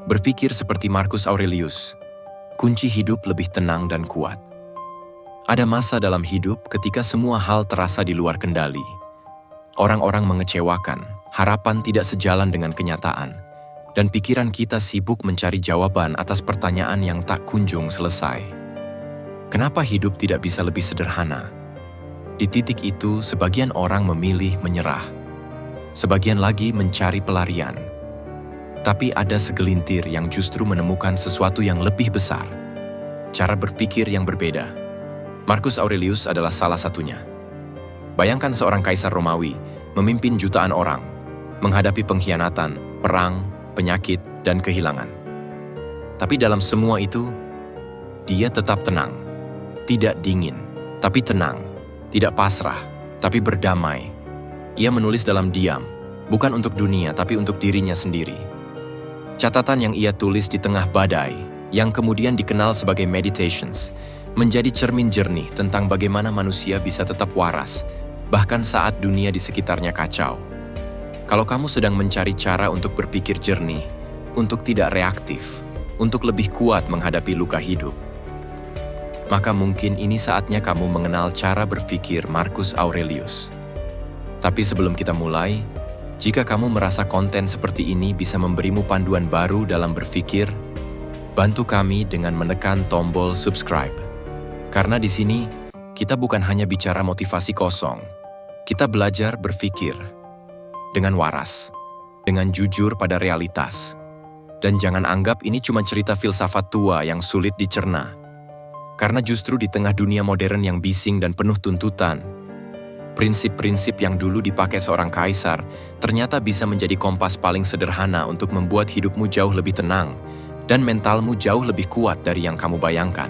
Berpikir seperti Marcus Aurelius, kunci hidup lebih tenang dan kuat. Ada masa dalam hidup ketika semua hal terasa di luar kendali. Orang-orang mengecewakan, harapan tidak sejalan dengan kenyataan, dan pikiran kita sibuk mencari jawaban atas pertanyaan yang tak kunjung selesai. Kenapa hidup tidak bisa lebih sederhana? Di titik itu, sebagian orang memilih menyerah. Sebagian lagi mencari pelarian. Tapi ada segelintir yang justru menemukan sesuatu yang lebih besar. Cara berpikir yang berbeda. Marcus Aurelius adalah salah satunya. Bayangkan seorang kaisar Romawi memimpin jutaan orang, menghadapi pengkhianatan, perang, penyakit, dan kehilangan. Tapi dalam semua itu, dia tetap tenang. Tidak dingin, tapi tenang. Tidak pasrah, tapi berdamai. Ia menulis dalam diam, bukan untuk dunia, tapi untuk dirinya sendiri. Catatan yang ia tulis di tengah badai, yang kemudian dikenal sebagai Meditations, menjadi cermin jernih tentang bagaimana manusia bisa tetap waras, bahkan saat dunia di sekitarnya kacau. Kalau kamu sedang mencari cara untuk berpikir jernih, untuk tidak reaktif, untuk lebih kuat menghadapi luka hidup, maka mungkin ini saatnya kamu mengenal cara berpikir Marcus Aurelius. Tapi sebelum kita mulai, jika kamu merasa konten seperti ini bisa memberimu panduan baru dalam berpikir, bantu kami dengan menekan tombol subscribe. Karena di sini, kita bukan hanya bicara motivasi kosong. Kita belajar berpikir dengan waras, dengan jujur pada realitas. Dan jangan anggap ini cuma cerita filsafat tua yang sulit dicerna. Karena justru di tengah dunia modern yang bising dan penuh tuntutan, prinsip-prinsip yang dulu dipakai seorang kaisar ternyata bisa menjadi kompas paling sederhana untuk membuat hidupmu jauh lebih tenang dan mentalmu jauh lebih kuat dari yang kamu bayangkan.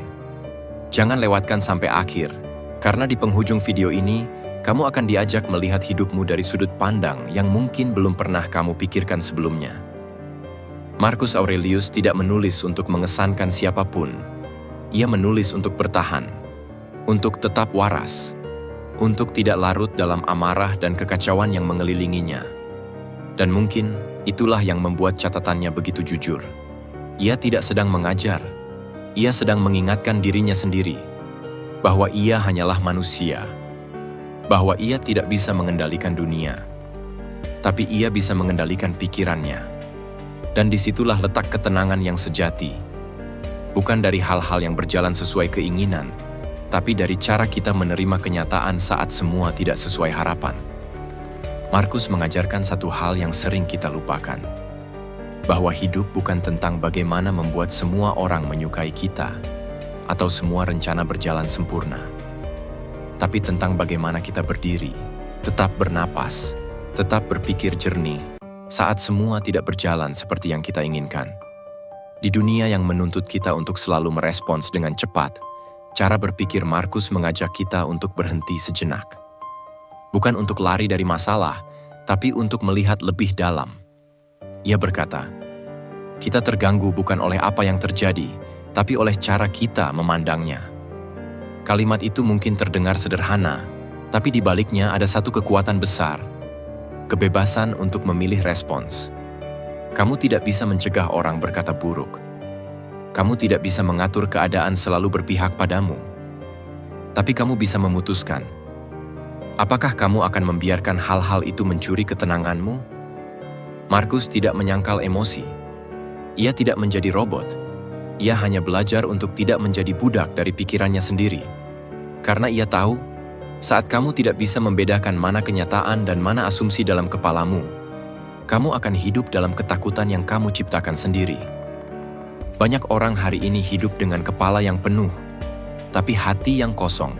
Jangan lewatkan sampai akhir, karena di penghujung video ini, kamu akan diajak melihat hidupmu dari sudut pandang yang mungkin belum pernah kamu pikirkan sebelumnya. Marcus Aurelius tidak menulis untuk mengesankan siapapun. Ia menulis untuk bertahan, untuk tetap waras, untuk tidak larut dalam amarah dan kekacauan yang mengelilinginya. Dan mungkin itulah yang membuat catatannya begitu jujur. Ia tidak sedang mengajar, ia sedang mengingatkan dirinya sendiri bahwa ia hanyalah manusia, bahwa ia tidak bisa mengendalikan dunia, tapi ia bisa mengendalikan pikirannya. Dan disitulah letak ketenangan yang sejati, bukan dari hal-hal yang berjalan sesuai keinginan, tapi dari cara kita menerima kenyataan saat semua tidak sesuai harapan. Marcus mengajarkan satu hal yang sering kita lupakan, bahwa hidup bukan tentang bagaimana membuat semua orang menyukai kita, atau semua rencana berjalan sempurna, tapi tentang bagaimana kita berdiri, tetap bernapas, tetap berpikir jernih, saat semua tidak berjalan seperti yang kita inginkan. Di dunia yang menuntut kita untuk selalu merespons dengan cepat, cara berpikir Marcus mengajak kita untuk berhenti sejenak. Bukan untuk lari dari masalah, tapi untuk melihat lebih dalam. Ia berkata, kita terganggu bukan oleh apa yang terjadi, tapi oleh cara kita memandangnya. Kalimat itu mungkin terdengar sederhana, tapi di baliknya ada satu kekuatan besar, kebebasan untuk memilih respons. Kamu tidak bisa mencegah orang berkata buruk. Kamu tidak bisa mengatur keadaan selalu berpihak padamu. Tapi kamu bisa memutuskan, apakah kamu akan membiarkan hal-hal itu mencuri ketenanganmu? Marcus tidak menyangkal emosi. Ia tidak menjadi robot. Ia hanya belajar untuk tidak menjadi budak dari pikirannya sendiri. Karena ia tahu, saat kamu tidak bisa membedakan mana kenyataan dan mana asumsi dalam kepalamu, kamu akan hidup dalam ketakutan yang kamu ciptakan sendiri. Banyak orang hari ini hidup dengan kepala yang penuh, tapi hati yang kosong.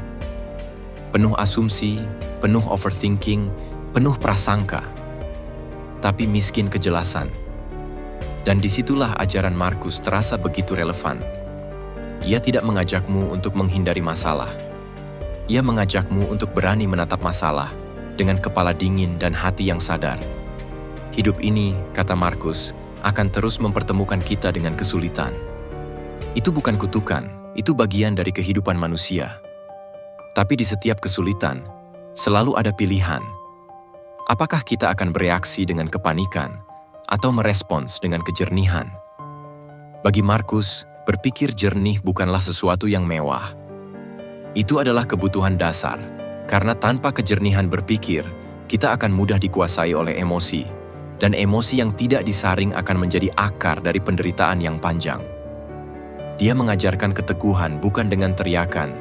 Penuh asumsi, penuh overthinking, penuh prasangka, tapi miskin kejelasan. Dan disitulah ajaran Marcus terasa begitu relevan. Ia tidak mengajakmu untuk menghindari masalah. Ia mengajakmu untuk berani menatap masalah dengan kepala dingin dan hati yang sadar. Hidup ini, kata Marcus, akan terus mempertemukan kita dengan kesulitan. Itu bukan kutukan, itu bagian dari kehidupan manusia. Tapi di setiap kesulitan, selalu ada pilihan. Apakah kita akan bereaksi dengan kepanikan, atau merespons dengan kejernihan? Bagi Markus, berpikir jernih bukanlah sesuatu yang mewah. Itu adalah kebutuhan dasar, karena tanpa kejernihan berpikir, kita akan mudah dikuasai oleh emosi, dan emosi yang tidak disaring akan menjadi akar dari penderitaan yang panjang. Dia mengajarkan keteguhan bukan dengan teriakan,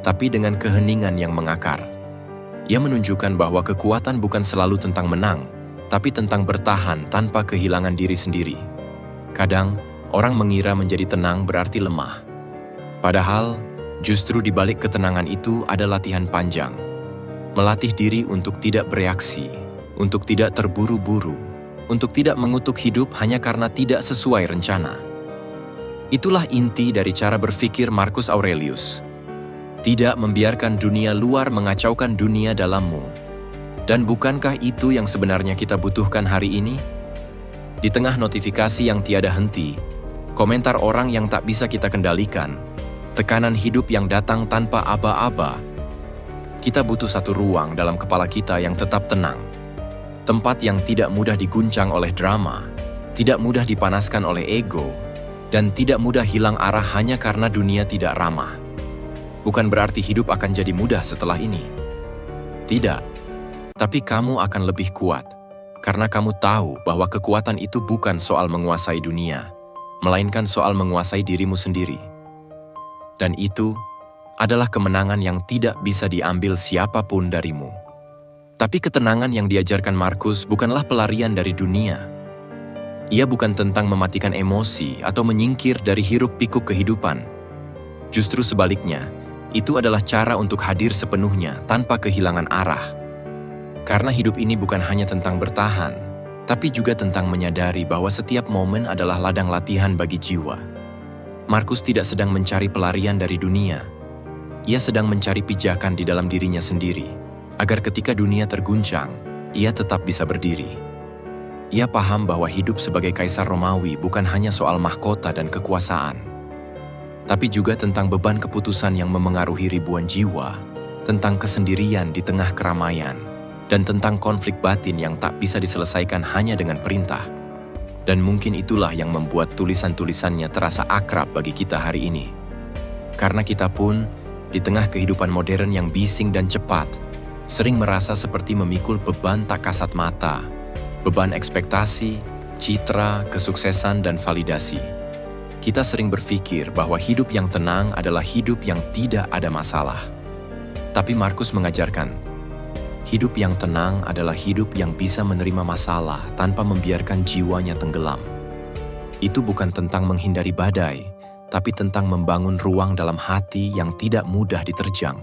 tapi dengan keheningan yang mengakar. Ia menunjukkan bahwa kekuatan bukan selalu tentang menang, tapi tentang bertahan tanpa kehilangan diri sendiri. Kadang, orang mengira menjadi tenang berarti lemah. Padahal, justru di balik ketenangan itu ada latihan panjang. Melatih diri untuk tidak bereaksi, untuk tidak terburu-buru, untuk tidak mengutuk hidup hanya karena tidak sesuai rencana. Itulah inti dari cara berpikir Marcus Aurelius. Tidak membiarkan dunia luar mengacaukan dunia dalammu. Dan bukankah itu yang sebenarnya kita butuhkan hari ini? Di tengah notifikasi yang tiada henti, komentar orang yang tak bisa kita kendalikan, tekanan hidup yang datang tanpa aba-aba, kita butuh satu ruang dalam kepala kita yang tetap tenang. Tempat yang tidak mudah diguncang oleh drama, tidak mudah dipanaskan oleh ego, dan tidak mudah hilang arah hanya karena dunia tidak ramah. Bukan berarti hidup akan jadi mudah setelah ini. Tidak. Tapi kamu akan lebih kuat, karena kamu tahu bahwa kekuatan itu bukan soal menguasai dunia, melainkan soal menguasai dirimu sendiri. Dan itu adalah kemenangan yang tidak bisa diambil siapapun darimu. Tapi ketenangan yang diajarkan Marcus bukanlah pelarian dari dunia. Ia bukan tentang mematikan emosi atau menyingkir dari hiruk-pikuk kehidupan. Justru sebaliknya, itu adalah cara untuk hadir sepenuhnya tanpa kehilangan arah. Karena hidup ini bukan hanya tentang bertahan, tapi juga tentang menyadari bahwa setiap momen adalah ladang latihan bagi jiwa. Marcus tidak sedang mencari pelarian dari dunia. Ia sedang mencari pijakan di dalam dirinya sendiri, agar ketika dunia terguncang, ia tetap bisa berdiri. Ia paham bahwa hidup sebagai kaisar Romawi bukan hanya soal mahkota dan kekuasaan, tapi juga tentang beban keputusan yang memengaruhi ribuan jiwa, tentang kesendirian di tengah keramaian, dan tentang konflik batin yang tak bisa diselesaikan hanya dengan perintah. Dan mungkin itulah yang membuat tulisan-tulisannya terasa akrab bagi kita hari ini. Karena kita pun, di tengah kehidupan modern yang bising dan cepat, sering merasa seperti memikul beban tak kasat mata, beban ekspektasi, citra, kesuksesan, dan validasi. Kita sering berpikir bahwa hidup yang tenang adalah hidup yang tidak ada masalah. Tapi Marcus mengajarkan, hidup yang tenang adalah hidup yang bisa menerima masalah tanpa membiarkan jiwanya tenggelam. Itu bukan tentang menghindari badai, tapi tentang membangun ruang dalam hati yang tidak mudah diterjang.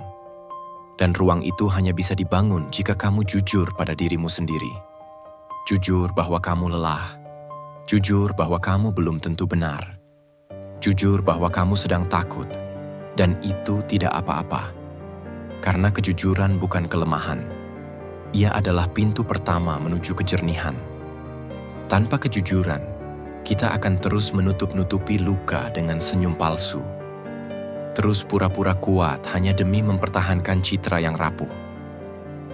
Dan ruang itu hanya bisa dibangun jika kamu jujur pada dirimu sendiri. Jujur bahwa kamu lelah. Jujur bahwa kamu belum tentu benar. Jujur bahwa kamu sedang takut. Dan itu tidak apa-apa. Karena kejujuran bukan kelemahan. Ia adalah pintu pertama menuju kejernihan. Tanpa kejujuran, kita akan terus menutup-nutupi luka dengan senyum palsu. Terus pura-pura kuat hanya demi mempertahankan citra yang rapuh.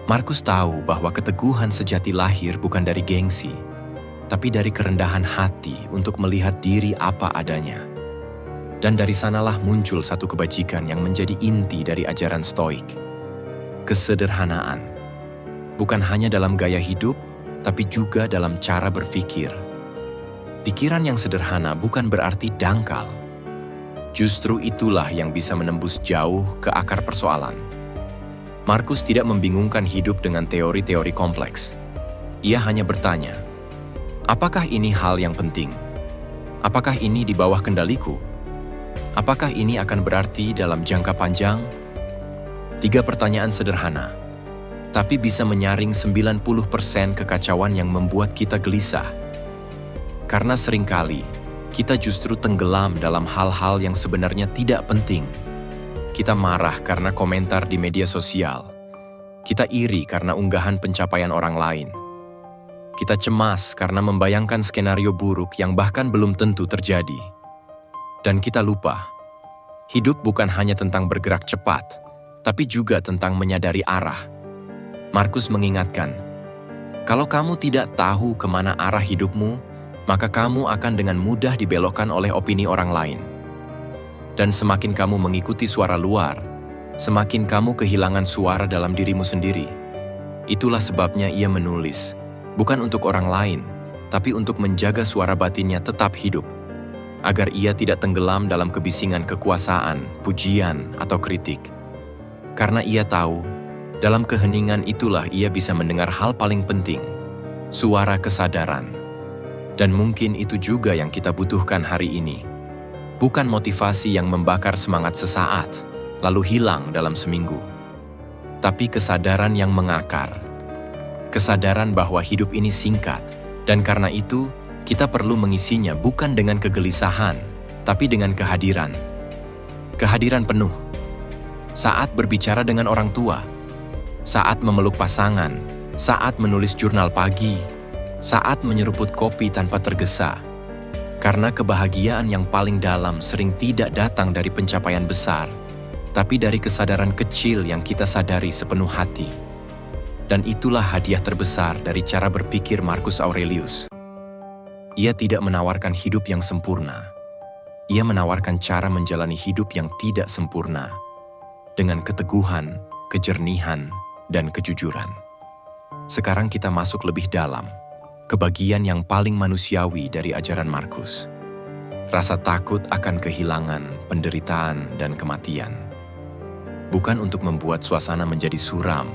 Marcus tahu bahwa keteguhan sejati lahir bukan dari gengsi, tapi dari kerendahan hati untuk melihat diri apa adanya. Dan dari sanalah muncul satu kebajikan yang menjadi inti dari ajaran Stoik. Kesederhanaan. Bukan hanya dalam gaya hidup, tapi juga dalam cara berpikir. Pikiran yang sederhana bukan berarti dangkal. Justru itulah yang bisa menembus jauh ke akar persoalan. Marcus tidak membingungkan hidup dengan teori-teori kompleks. Ia hanya bertanya, apakah ini hal yang penting? Apakah ini di bawah kendaliku? Apakah ini akan berarti dalam jangka panjang? 3 pertanyaan sederhana, tapi bisa menyaring 90% kekacauan yang membuat kita gelisah. Karena seringkali, kita justru tenggelam dalam hal-hal yang sebenarnya tidak penting. Kita marah karena komentar di media sosial. Kita iri karena unggahan pencapaian orang lain. Kita cemas karena membayangkan skenario buruk yang bahkan belum tentu terjadi. Dan kita lupa, hidup bukan hanya tentang bergerak cepat, tapi juga tentang menyadari arah. Marcus mengingatkan, kalau kamu tidak tahu kemana arah hidupmu, maka kamu akan dengan mudah dibelokkan oleh opini orang lain. Dan semakin kamu mengikuti suara luar, semakin kamu kehilangan suara dalam dirimu sendiri. Itulah sebabnya ia menulis, bukan untuk orang lain, tapi untuk menjaga suara batinnya tetap hidup, agar ia tidak tenggelam dalam kebisingan kekuasaan, pujian, atau kritik. Karena ia tahu, dalam keheningan itulah ia bisa mendengar hal paling penting, suara kesadaran. Dan mungkin itu juga yang kita butuhkan hari ini. Bukan motivasi yang membakar semangat sesaat, lalu hilang dalam seminggu. Tapi kesadaran yang mengakar. Kesadaran bahwa hidup ini singkat, dan karena itu, kita perlu mengisinya bukan dengan kegelisahan, tapi dengan kehadiran. Kehadiran penuh. Saat berbicara dengan orang tua, saat memeluk pasangan, saat menulis jurnal pagi, saat menyeruput kopi tanpa tergesa. Karena kebahagiaan yang paling dalam sering tidak datang dari pencapaian besar, tapi dari kesadaran kecil yang kita sadari sepenuh hati. Dan itulah hadiah terbesar dari cara berpikir Marcus Aurelius. Ia tidak menawarkan hidup yang sempurna. Ia menawarkan cara menjalani hidup yang tidak sempurna, dengan keteguhan, kejernihan, dan kejujuran. Sekarang kita masuk lebih dalam, ke bagian yang paling manusiawi dari ajaran Marcus. Rasa takut akan kehilangan, penderitaan, dan kematian. Bukan untuk membuat suasana menjadi suram,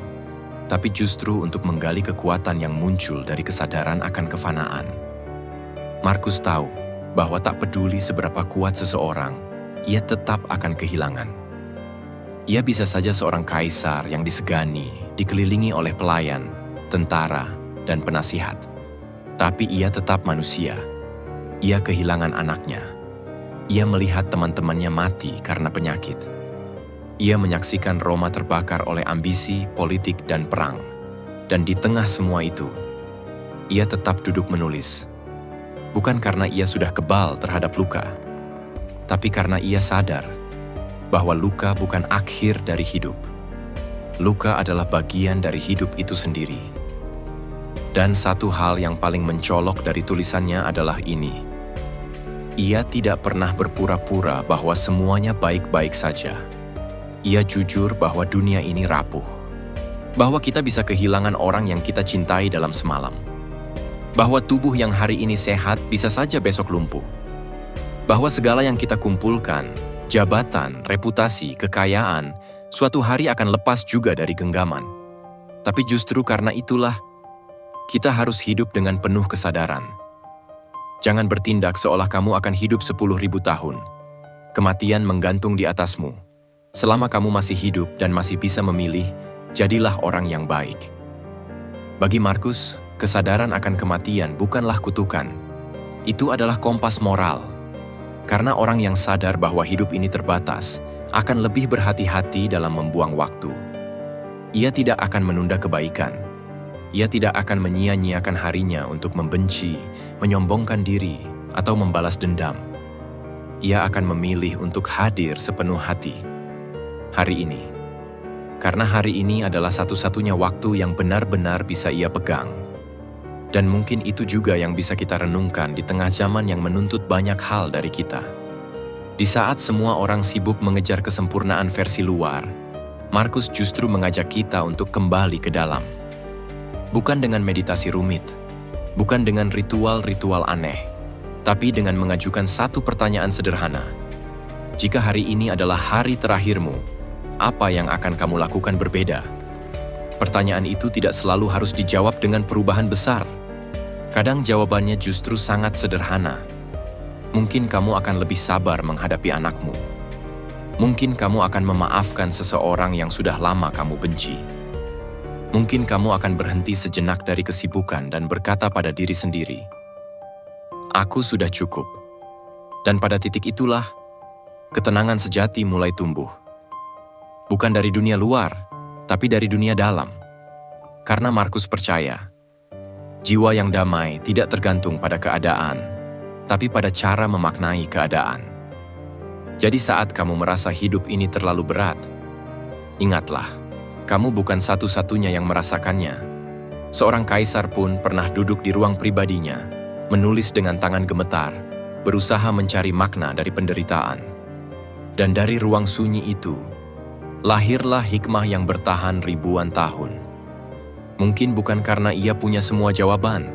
tapi justru untuk menggali kekuatan yang muncul dari kesadaran akan kefanaan. Marcus tahu bahwa tak peduli seberapa kuat seseorang, ia tetap akan kehilangan. Ia bisa saja seorang kaisar yang disegani, dikelilingi oleh pelayan, tentara, dan penasihat. Tapi ia tetap manusia. Ia kehilangan anaknya. Ia melihat teman-temannya mati karena penyakit. Ia menyaksikan Roma terbakar oleh ambisi, politik, dan perang. Dan di tengah semua itu, ia tetap duduk menulis. Bukan karena ia sudah kebal terhadap luka, tapi karena ia sadar bahwa luka bukan akhir dari hidup. Luka adalah bagian dari hidup itu sendiri. Dan satu hal yang paling mencolok dari tulisannya adalah ini. Ia tidak pernah berpura-pura bahwa semuanya baik-baik saja. Ia jujur bahwa dunia ini rapuh. Bahwa kita bisa kehilangan orang yang kita cintai dalam semalam. Bahwa tubuh yang hari ini sehat bisa saja besok lumpuh. Bahwa segala yang kita kumpulkan, jabatan, reputasi, kekayaan, suatu hari akan lepas juga dari genggaman. Tapi justru karena itulah, kita harus hidup dengan penuh kesadaran. Jangan bertindak seolah kamu akan hidup 10.000 tahun. Kematian menggantung di atasmu. Selama kamu masih hidup dan masih bisa memilih, jadilah orang yang baik. Bagi Marcus, kesadaran akan kematian bukanlah kutukan. Itu adalah kompas moral. Karena orang yang sadar bahwa hidup ini terbatas, akan lebih berhati-hati dalam membuang waktu. Ia tidak akan menunda kebaikan. Ia tidak akan menyia-nyiakan harinya untuk membenci, menyombongkan diri, atau membalas dendam. Ia akan memilih untuk hadir sepenuh hati. Hari ini. Karena hari ini adalah satu-satunya waktu yang benar-benar bisa ia pegang. Dan mungkin itu juga yang bisa kita renungkan di tengah zaman yang menuntut banyak hal dari kita. Di saat semua orang sibuk mengejar kesempurnaan versi luar, Marcus justru mengajak kita untuk kembali ke dalam. Bukan dengan meditasi rumit, bukan dengan ritual-ritual aneh, tapi dengan mengajukan satu pertanyaan sederhana. Jika hari ini adalah hari terakhirmu, apa yang akan kamu lakukan berbeda? Pertanyaan itu tidak selalu harus dijawab dengan perubahan besar. Kadang jawabannya justru sangat sederhana. Mungkin kamu akan lebih sabar menghadapi anakmu. Mungkin kamu akan memaafkan seseorang yang sudah lama kamu benci. Mungkin kamu akan berhenti sejenak dari kesibukan dan berkata pada diri sendiri, "Aku sudah cukup." Dan pada titik itulah, ketenangan sejati mulai tumbuh. Bukan dari dunia luar, tapi dari dunia dalam. Karena Marcus percaya, jiwa yang damai tidak tergantung pada keadaan, tapi pada cara memaknai keadaan. Jadi saat kamu merasa hidup ini terlalu berat, ingatlah, kamu bukan satu-satunya yang merasakannya. Seorang kaisar pun pernah duduk di ruang pribadinya, menulis dengan tangan gemetar, berusaha mencari makna dari penderitaan. Dan dari ruang sunyi itu, lahirlah hikmah yang bertahan ribuan tahun. Mungkin bukan karena ia punya semua jawaban,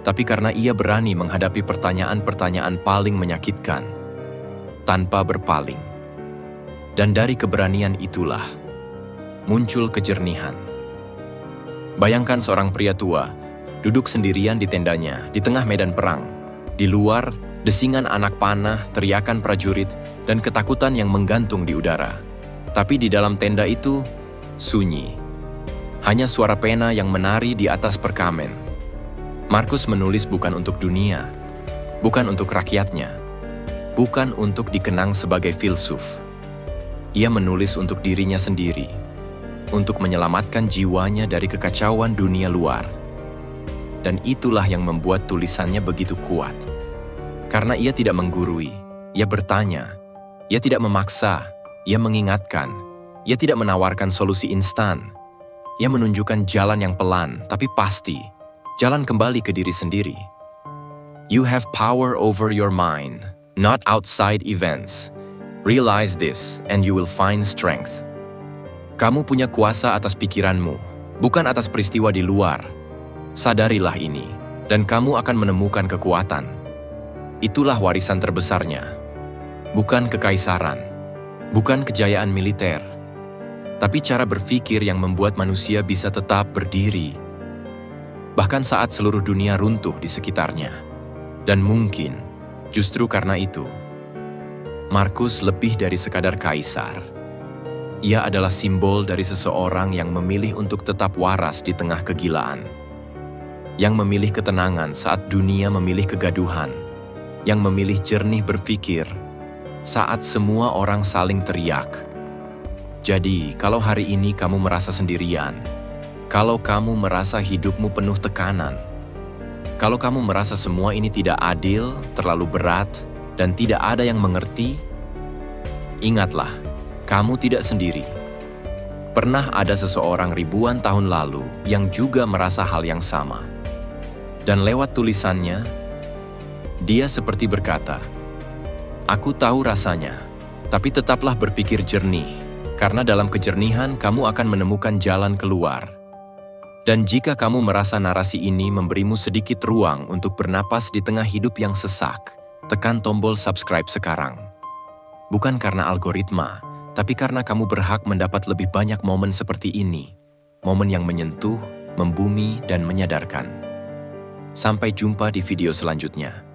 tapi karena ia berani menghadapi pertanyaan-pertanyaan paling menyakitkan, tanpa berpaling. Dan dari keberanian itulah, muncul kejernihan. Bayangkan seorang pria tua, duduk sendirian di tendanya, di tengah medan perang. Di luar, desingan anak panah, teriakan prajurit, dan ketakutan yang menggantung di udara. Tapi di dalam tenda itu, sunyi. Hanya suara pena yang menari di atas perkamen. Markus menulis bukan untuk dunia, bukan untuk rakyatnya, bukan untuk dikenang sebagai filsuf. Ia menulis untuk dirinya sendiri, untuk menyelamatkan jiwanya dari kekacauan dunia luar. Dan itulah yang membuat tulisannya begitu kuat. Karena ia tidak menggurui, ia bertanya, ia tidak memaksa, ia mengingatkan, ia tidak menawarkan solusi instan. Ia menunjukkan jalan yang pelan, tapi pasti, jalan kembali ke diri sendiri. You have power over your mind, not outside events. Realize this, and you will find strength. Kamu punya kuasa atas pikiranmu, bukan atas peristiwa di luar. Sadarilah ini, dan kamu akan menemukan kekuatan. Itulah warisan terbesarnya. Bukan kekaisaran, bukan kejayaan militer, tapi cara berpikir yang membuat manusia bisa tetap berdiri, bahkan saat seluruh dunia runtuh di sekitarnya. Dan mungkin, justru karena itu, Markus lebih dari sekadar kaisar. Ia adalah simbol dari seseorang yang memilih untuk tetap waras di tengah kegilaan, yang memilih ketenangan saat dunia memilih kegaduhan, yang memilih jernih berpikir saat semua orang saling teriak. Jadi, kalau hari ini kamu merasa sendirian, kalau kamu merasa hidupmu penuh tekanan, kalau kamu merasa semua ini tidak adil, terlalu berat, dan tidak ada yang mengerti, ingatlah, kamu tidak sendiri. Pernah ada seseorang ribuan tahun lalu yang juga merasa hal yang sama. Dan lewat tulisannya, dia seperti berkata, "Aku tahu rasanya, tapi tetaplah berpikir jernih, karena dalam kejernihan kamu akan menemukan jalan keluar." Dan jika kamu merasa narasi ini memberimu sedikit ruang untuk bernapas di tengah hidup yang sesak, tekan tombol subscribe sekarang. Bukan karena algoritma, tapi karena kamu berhak mendapat lebih banyak momen seperti ini. Momen yang menyentuh, membumi, dan menyadarkan. Sampai jumpa di video selanjutnya.